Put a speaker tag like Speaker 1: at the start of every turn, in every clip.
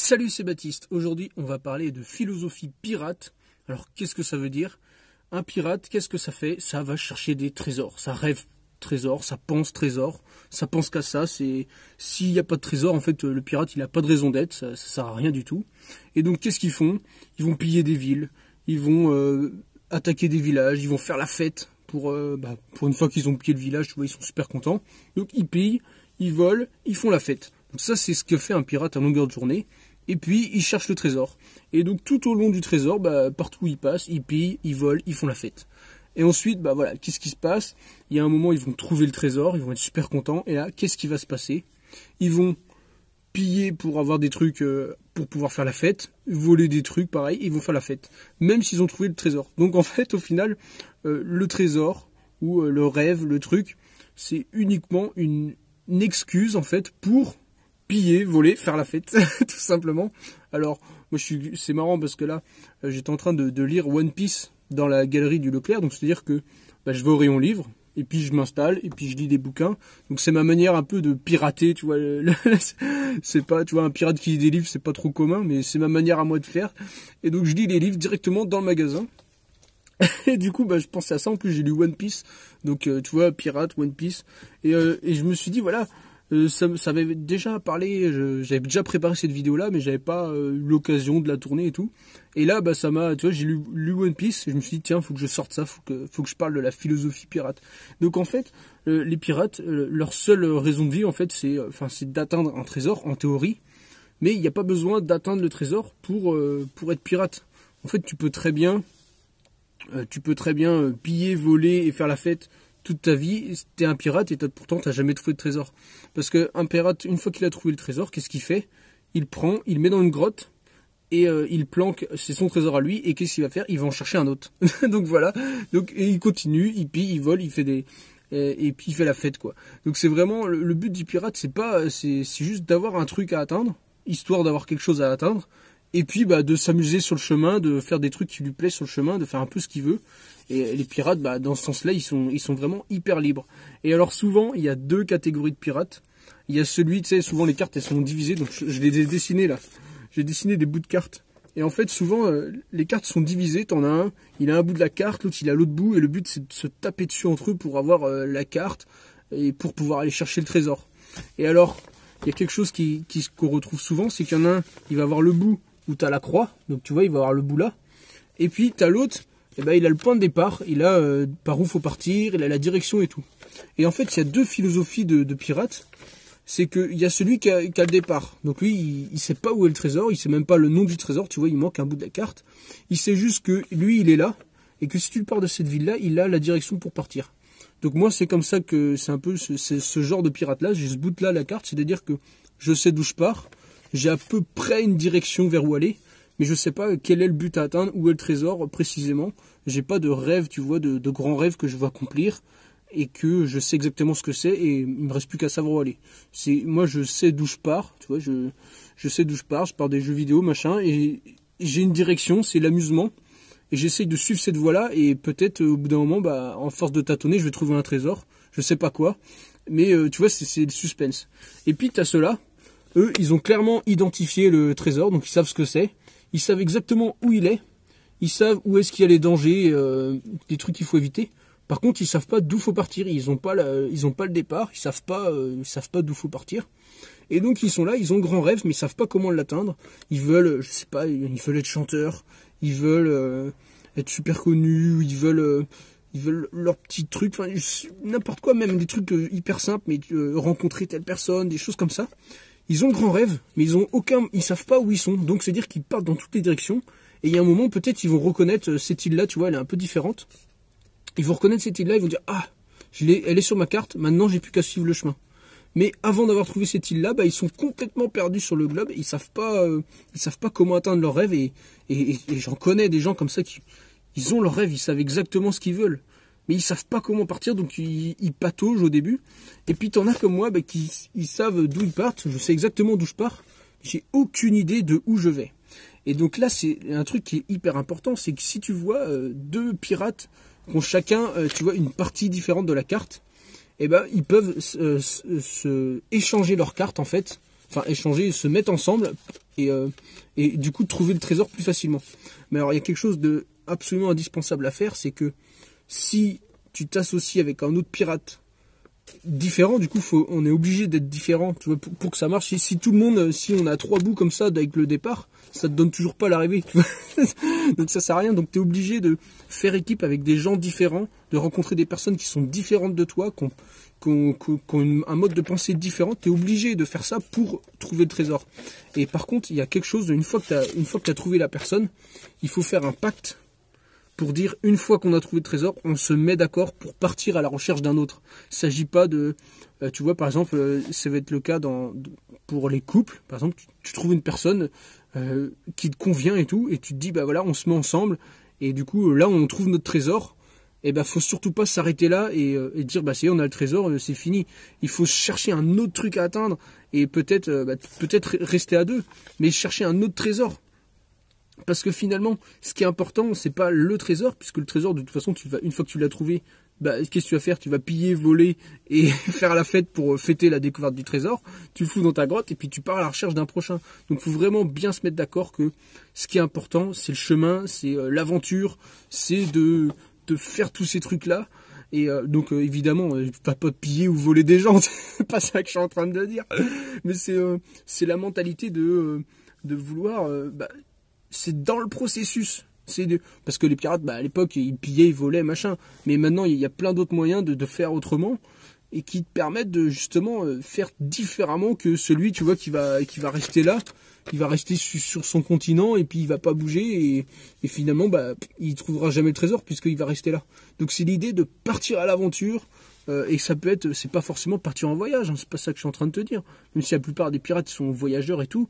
Speaker 1: Salut, c'est Baptiste. Aujourd'hui, on va parler de philosophie pirate. Alors, qu'est-ce que ça veut dire? Un pirate, qu'est-ce que ça fait? Ça va chercher des trésors. Ça rêve trésor, ça pense qu'à ça. C'est s'il n'y a pas de trésor, en fait, le pirate, il n'a pas de raison d'être. Ça sert à rien du tout. Et donc, qu'est-ce qu'ils font? Ils vont piller des villes. Ils vont attaquer des villages. Ils vont faire la fête pour une fois qu'ils ont pillé le village. Tu vois, ils sont super contents. Donc, ils pillent, ils volent, ils font la fête. Donc ça, c'est ce que fait un pirate à longueur de journée. Et puis, ils cherchent le trésor. Et donc, tout au long du trésor, partout où ils passent, ils pillent, ils volent, ils font la fête. Et ensuite, voilà, qu'est-ce qui se passe? Il y a un moment, ils vont trouver le trésor, ils vont être super contents. Et là, qu'est-ce qui va se passer? Ils vont piller pour avoir des trucs, pour pouvoir faire la fête. Voler des trucs, pareil, ils vont faire la fête. Même s'ils ont trouvé le trésor. Donc, en fait, au final, le trésor, ou le rêve, le truc, c'est uniquement une excuse, en fait, pour piller, voler, faire la fête, tout simplement. Alors, moi, c'est marrant parce que là, j'étais en train de lire One Piece dans la galerie du Leclerc, donc c'est-à-dire que je vais au rayon livre, et puis je m'installe, et puis je lis des bouquins. Donc c'est ma manière un peu de pirater, tu vois. C'est pas, tu vois, un pirate qui lit des livres, c'est pas trop commun, mais c'est ma manière à moi de faire. Et donc je lis les livres directement dans le magasin. Et du coup, je pensais à ça. En plus, j'ai lu One Piece, donc tu vois, pirate, One Piece, et je me suis dit, voilà. Ça m'avait déjà parlé, j'avais déjà préparé cette vidéo-là, mais j'avais pas eu l'occasion de la tourner et tout. Et là, ça m'a, tu vois, j'ai lu One Piece et je me suis dit, tiens, faut que je sorte ça, faut que je parle de la philosophie pirate. Donc en fait, les pirates, leur seule raison de vie, en fait, c'est d'atteindre un trésor, en théorie. Mais il n'y a pas besoin d'atteindre le trésor pour être pirate. En fait, tu peux très bien piller, voler et faire la fête toute ta vie. T'es un pirate et pourtant t'as jamais trouvé de trésor. Parce qu'un pirate, une fois qu'il a trouvé le trésor, qu'est-ce qu'il fait? Il prend, il met dans une grotte et il planque, c'est son trésor à lui, et qu'est-ce qu'il va faire? Il va en chercher un autre. Donc voilà, et il continue, il pille, il vole, il fait et puis il fait la fête, quoi. Donc c'est vraiment le but du pirate, c'est juste d'avoir un truc à atteindre, histoire d'avoir quelque chose à atteindre. Et puis de s'amuser sur le chemin, de faire des trucs qui lui plaisent sur le chemin, de faire un peu ce qu'il veut. Et les pirates, dans ce sens-là, ils sont vraiment hyper libres. Et alors souvent, il y a deux catégories de pirates. Il y a celui, tu sais, souvent les cartes, elles sont divisées, donc je les ai dessinées là. J'ai dessiné des bouts de cartes. Et en fait, souvent, les cartes sont divisées. T'en as un, il a un bout de la carte, l'autre il a l'autre bout. Et le but, c'est de se taper dessus entre eux pour avoir la carte et pour pouvoir aller chercher le trésor. Et alors, il y a quelque chose qu'on retrouve souvent, c'est qu'il y en a un, il va avoir le bout où tu as la croix, donc tu vois, il va avoir le bout là. Et puis tu as l'autre, il a le point de départ, il a par où faut partir, il a la direction et tout. Et en fait, il y a deux philosophies de pirates. C'est qu'il y a celui qui a le départ. Donc lui, il sait pas où est le trésor, il sait même pas le nom du trésor, tu vois, il manque un bout de la carte. Il sait juste que lui, il est là, et que si tu pars de cette ville-là, il a la direction pour partir. Donc moi, c'est comme ça que c'est un peu ce genre de pirate-là. J'ai ce bout-là, la carte, c'est-à-dire que je sais d'où je pars. J'ai à peu près une direction vers où aller, mais je sais pas quel est le but à atteindre, où est le trésor précisément. J'ai pas de rêve, tu vois, de grands rêves que je veux accomplir, et que je sais exactement ce que c'est, et il me reste plus qu'à savoir où aller. Moi, je sais d'où je pars, tu vois, je sais d'où je pars des jeux vidéo, machin, et j'ai une direction, c'est l'amusement, et j'essaye de suivre cette voie-là, et peut-être au bout d'un moment, en force de tâtonner, je vais trouver un trésor, je sais pas quoi, mais tu vois, c'est le suspense. Et puis t'as ceux-là. Eux, ils ont clairement identifié le trésor, donc ils savent ce que c'est. Ils savent exactement où il est. Ils savent où est-ce qu'il y a les dangers, des trucs qu'il faut éviter. Par contre, ils savent pas d'où faut partir. Ils ont pas le départ. Ils savent pas d'où faut partir. Et donc ils sont là, ils ont le grand rêve, mais ils savent pas comment l'atteindre. Ils veulent, je sais pas, ils veulent être chanteurs. Ils veulent être super connus. Ils veulent leur petit truc, n'importe quoi, même des trucs hyper simples, mais rencontrer telle personne, des choses comme ça. Ils ont le grand rêve, mais ils savent pas où ils sont. Donc c'est dire qu'ils partent dans toutes les directions. Et il y a un moment, peut-être, ils vont reconnaître cette île-là, tu vois, elle est un peu différente. Ils vont reconnaître cette île-là, ils vont dire, ah, elle est sur ma carte, maintenant j'ai plus qu'à suivre le chemin. Mais avant d'avoir trouvé cette île-là, ils sont complètement perdus sur le globe. Et ils savent pas comment atteindre leur rêve. Et j'en connais des gens comme ça ils ont leur rêve, ils savent exactement ce qu'ils veulent. Mais ils savent pas comment partir, donc ils pataugent au début. Et puis t'en as comme moi, ils savent d'où ils partent. Je sais exactement d'où je pars. J'ai aucune idée de où je vais. Et donc là, c'est un truc qui est hyper important, c'est que si tu vois deux pirates qui ont chacun, tu vois, une partie différente de la carte, ils peuvent se échanger leurs cartes en fait. enfin échanger, se mettre ensemble et du coup trouver le trésor plus facilement. Mais alors il y a quelque chose de absolument indispensable à faire, c'est que si tu t'associes avec un autre pirate différent, du coup on est obligé d'être différent, tu vois, pour que ça marche. Si tout le monde, si on a 3 bouts comme ça avec le départ, ça te donne toujours pas l'arrivée, tu vois. Donc ça sert à rien, donc tu es obligé de faire équipe avec des gens différents, de rencontrer des personnes qui sont différentes de toi, qui ont un mode de pensée différent. Tu es obligé de faire ça pour trouver le trésor. Et par contre, il y a quelque chose, une fois que tu as trouvé la personne, il faut faire un pacte pour dire, une fois qu'on a trouvé le trésor, on se met d'accord pour partir à la recherche d'un autre. Il ne s'agit pas de... tu vois, par exemple, ça va être le cas pour les couples. Par exemple, tu trouves une personne qui te convient et tout, et tu te dis, bah voilà, on se met ensemble, et du coup, là, on trouve notre trésor. Et ben, faut surtout pas s'arrêter là et dire, bah c'est on a le trésor, c'est fini. Il faut chercher un autre truc à atteindre, et peut-être rester à 2, mais chercher un autre trésor. Parce que finalement, ce qui est important, c'est pas le trésor, puisque le trésor, de toute façon, une fois que tu l'as trouvé, bah, qu'est-ce que tu vas faire? Tu vas piller, voler et faire la fête pour fêter la découverte du trésor. Tu le fous dans ta grotte et puis tu pars à la recherche d'un prochain. Donc il faut vraiment bien se mettre d'accord que ce qui est important, c'est le chemin, c'est l'aventure, c'est de faire tous ces trucs-là. Et donc évidemment, pas piller ou voler des gens, c'est pas ça que je suis en train de dire. Mais c'est la mentalité de vouloir... c'est dans le processus. Parce que les pirates, à l'époque, ils pillaient, ils volaient, machin. Mais maintenant, il y a plein d'autres moyens de faire autrement et qui te permettent de justement faire différemment que celui, tu vois, qui va rester là. Il va rester sur son continent et puis il va pas bouger et finalement, il trouvera jamais le trésor puisqu'il va rester là. Donc c'est l'idée de partir à l'aventure. Et ça peut être, c'est pas forcément partir en voyage, hein, c'est pas ça que je suis en train de te dire. Même si la plupart des pirates sont voyageurs et tout,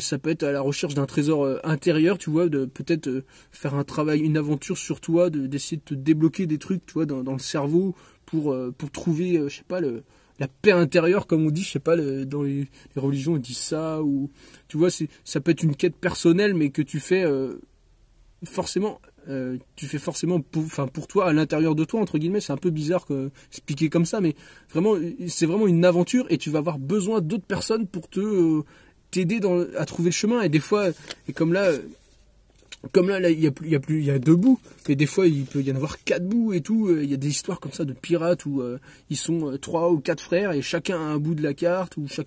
Speaker 1: ça peut être à la recherche d'un trésor intérieur, tu vois, de peut-être faire un travail, une aventure sur toi, d'essayer de te débloquer des trucs, tu vois, dans le cerveau pour trouver, je sais pas, la paix intérieure, comme on dit, je sais pas, dans les religions ils disent ça, ou tu vois, ça peut être une quête personnelle, mais que tu fais forcément pour toi, à l'intérieur de toi, entre guillemets. C'est un peu bizarre que expliquer comme ça, mais vraiment, c'est vraiment une aventure et tu vas avoir besoin d'autres personnes pour t'aider à trouver le chemin. Et des fois, et comme là, il y a 2 bouts, mais des fois il peut y en avoir 4 bouts et tout. Il y a des histoires comme ça de pirates où ils sont 3 ou 4 frères et chacun a un bout de la carte, ou il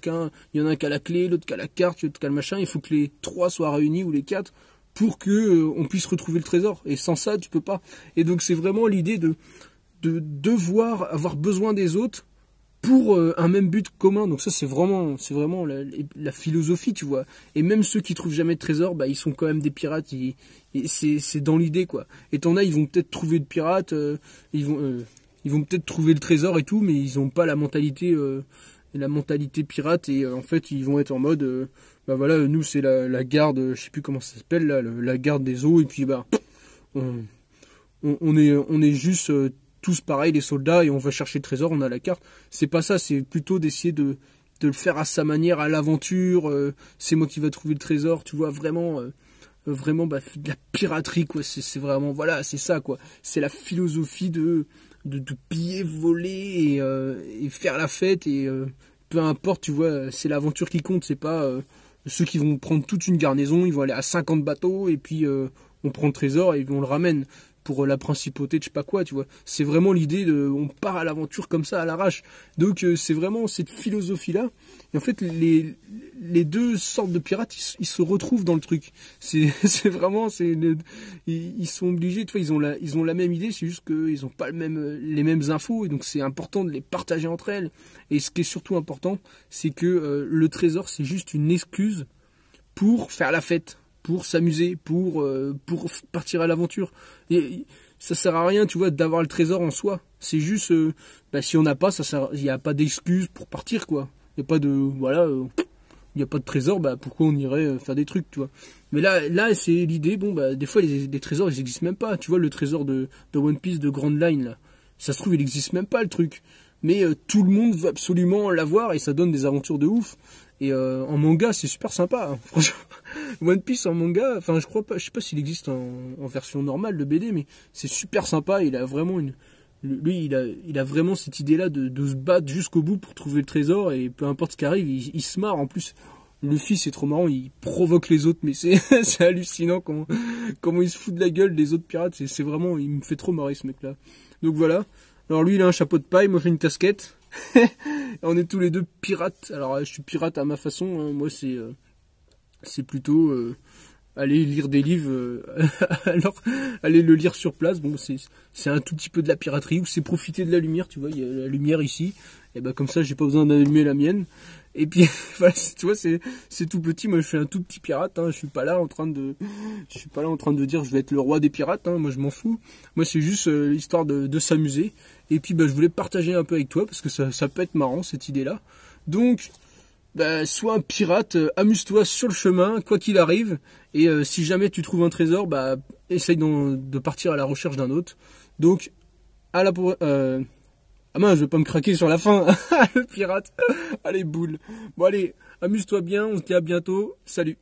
Speaker 1: y en a un qui a la clé, l'autre qui a la carte, l'autre qui a le machin. Il faut que les 3 soient réunis, ou les 4, pour que on puisse retrouver le trésor. Et sans ça, tu peux pas. Et donc c'est vraiment l'idée de devoir avoir besoin des autres pour un même but commun. Donc ça, c'est vraiment la philosophie, tu vois. Et même ceux qui trouvent jamais de trésor, ils sont quand même des pirates. C'est dans l'idée, quoi. Et t'en as, ils vont peut-être trouver le pirate, ils vont peut-être trouver le trésor et tout, mais ils ont pas la mentalité pirate. Et en fait, ils vont être en mode voilà, nous c'est la garde, je sais plus comment ça s'appelle là, la garde des eaux, et puis on est juste tous pareils, les soldats, et on va chercher le trésor, on a la carte. C'est pas ça, c'est plutôt d'essayer de le faire à sa manière, à l'aventure. C'est moi qui va trouver le trésor, tu vois, vraiment de la piraterie, quoi. C'est vraiment, voilà, c'est ça, quoi. C'est la philosophie de piller, voler et faire la fête, et peu importe, tu vois, c'est l'aventure qui compte. C'est pas ceux qui vont prendre toute une garnison, ils vont aller à 50 bateaux et puis on prend le trésor et on le ramène pour la principauté de je sais pas quoi, tu vois. C'est vraiment l'idée on part à l'aventure comme ça à l'arrache. Donc c'est vraiment cette philosophie là. Et en fait les 2 sortes de pirates, ils se retrouvent dans le truc. C'est vraiment, ils sont obligés, tu vois, ils ont la même idée, c'est juste qu'ils ont pas les mêmes infos, et donc c'est important de les partager entre elles. Et ce qui est surtout important, c'est que le trésor, c'est juste une excuse pour faire la fête, pour s'amuser, pour partir à l'aventure. Et ça sert à rien, tu vois, d'avoir le trésor en soi. C'est juste, si on n'a pas, il n'y a pas d'excuse pour partir, quoi. Il n'y a pas de, voilà, il n'y a pas de trésor, pourquoi on irait faire des trucs, tu vois. Mais là c'est l'idée, des fois les trésors, ils n'existent même pas. Tu vois, le trésor de One Piece, de Grand Line, là, ça se trouve, il n'existe même pas, le truc. Mais tout le monde veut absolument l'avoir, et ça donne des aventures de ouf. Et en manga, c'est super sympa, hein. Franchement. One Piece en manga, enfin je sais pas s'il existe en version normale de BD, mais c'est super sympa. Il a vraiment Lui, il a vraiment cette idée-là de se battre jusqu'au bout pour trouver le trésor, et peu importe ce qui arrive, il se marre. En plus, Luffy, c'est trop marrant, il provoque les autres, mais c'est c'est hallucinant comment il se fout de la gueule des autres pirates. C'est vraiment, il me fait trop marrer ce mec-là. Donc voilà. Alors lui, il a un chapeau de paille, moi j'ai une casquette. On est tous les deux pirates. Alors je suis pirate à ma façon, hein. Moi c'est plutôt aller lire des livres, alors aller le lire sur place. Bon, c'est un tout petit peu de la piraterie, ou c'est profiter de la lumière, tu vois, il y a la lumière ici, et ben comme ça j'ai pas besoin d'allumer la mienne. Et puis voilà, tu vois, c'est tout petit. Moi je suis un tout petit pirate, hein. Je suis pas là en train de dire je vais être le roi des pirates, hein. Moi je m'en fous. Moi c'est juste l'histoire de s'amuser. Et puis bah, je voulais partager un peu avec toi parce que ça peut être marrant cette idée là. Donc bah, sois un pirate, amuse-toi sur le chemin, quoi qu'il arrive, et si jamais tu trouves un trésor, bah, essaye de partir à la recherche d'un autre. Donc, à la ah mince, je vais pas me craquer sur la fin, le pirate, allez boule. Bon allez, amuse-toi bien, on se dit à bientôt, salut.